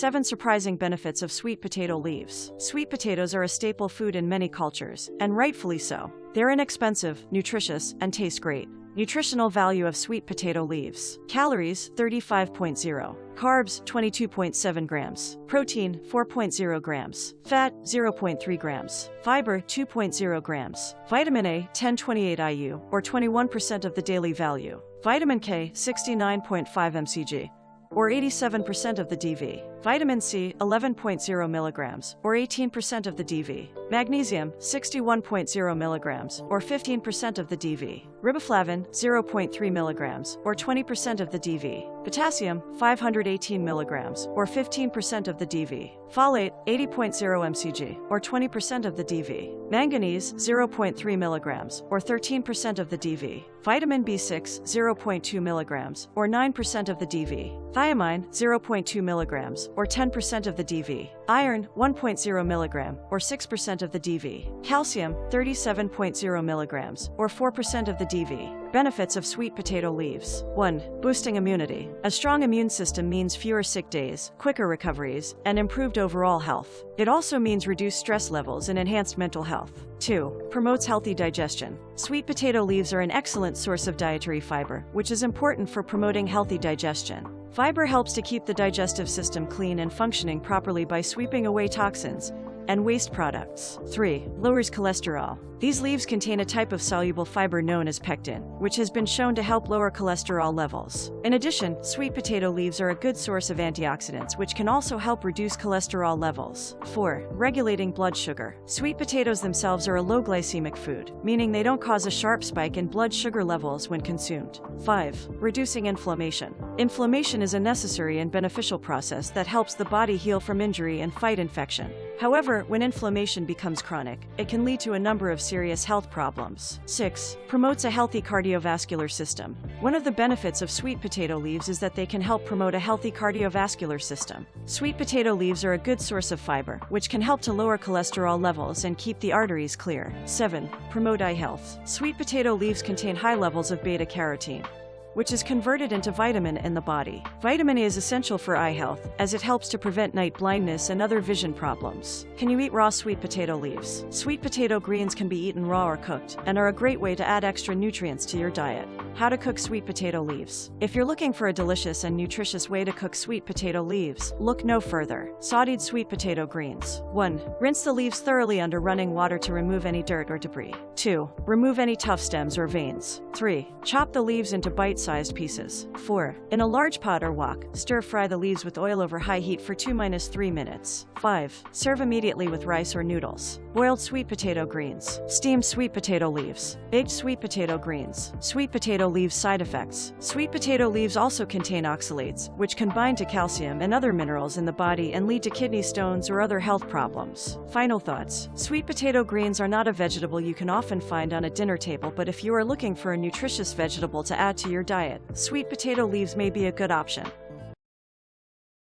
7 surprising benefits of sweet potato leaves. Sweet potatoes are a staple food in many cultures, and rightfully so. They're inexpensive, nutritious, and taste great. Nutritional value of sweet potato leaves. Calories, 35.0. Carbs, 22.7 grams. Protein, 4.0 grams. Fat, 0.3 grams. Fiber, 2.0 grams. Vitamin A, 1028 IU, or 21% of the daily value. Vitamin K, 69.5 mcg, or 87% of the DV. Vitamin C, 11.0 milligrams, or 18% of the DV. Magnesium, 61.0 milligrams, or 15% of the DV. Riboflavin, 0.3 milligrams, or 20% of the DV. Potassium, 518 milligrams, or 15% of the DV. Folate, 80.0 mcg, or 20% of the DV. Manganese, 0.3 milligrams, or 13% of the DV. Vitamin B6, 0.2 milligrams, or 9% of the DV. Thiamine, 0.2 milligrams, or 10% of the DV. Iron, 1.0 milligram, or 6% of the DV. Calcium, 37.0 milligrams, or 4% of the DV. Benefits of sweet potato leaves. 1. Boosting immunity. A strong immune system means fewer sick days, quicker recoveries, and improved overall health. It also means reduced stress levels and enhanced mental health. 2. Promotes healthy digestion. Sweet potato leaves are an excellent source of dietary fiber, which is important for promoting healthy digestion. Fiber helps to keep the digestive system clean and functioning properly by sweeping away toxins and waste products. 3. Lowers cholesterol. These leaves contain a type of soluble fiber known as pectin, which has been shown to help lower cholesterol levels. In addition, sweet potato leaves are a good source of antioxidants, which can also help reduce cholesterol levels. 4. Regulating blood sugar. Sweet potatoes themselves are a low glycemic food, meaning they don't cause a sharp spike in blood sugar levels when consumed. 5. Reducing inflammation. Inflammation is a necessary and beneficial process that helps the body heal from injury and fight infection. However, when inflammation becomes chronic, it can lead to a number of serious health problems. 6. Promotes a healthy cardiovascular system. One of the benefits of sweet potato leaves is that they can help promote a healthy cardiovascular system. Sweet potato leaves are a good source of fiber, which can help to lower cholesterol levels and keep the arteries clear. 7. Promote eye health. Sweet potato leaves contain high levels of beta-carotene, which is converted into vitamin in the body. Vitamin A is essential for eye health, as it helps to prevent night blindness and other vision problems. Can you eat raw sweet potato leaves? Sweet potato greens can be eaten raw or cooked, and are a great way to add extra nutrients to your diet. How to cook sweet potato leaves. If you're looking for a delicious and nutritious way to cook sweet potato leaves, look no further. Sauteed sweet potato greens. 1. Rinse the leaves thoroughly under running water to remove any dirt or debris. 2. Remove any tough stems or veins. 3. Chop the leaves into bite-sized pieces. 4. In a large pot or wok, stir-fry the leaves with oil over high heat for 2–3 minutes. 5. Serve immediately with rice or noodles. Boiled sweet potato greens. Steamed sweet potato leaves. Baked sweet potato greens. Sweet potato leaves side effects. Sweet potato leaves also contain oxalates, which can bind to calcium and other minerals in the body and lead to kidney stones or other health problems. Final thoughts. Sweet potato greens are not a vegetable you can often find on a dinner table, but if you are looking for a nutritious vegetable to add to your diet, sweet potato leaves may be a good option.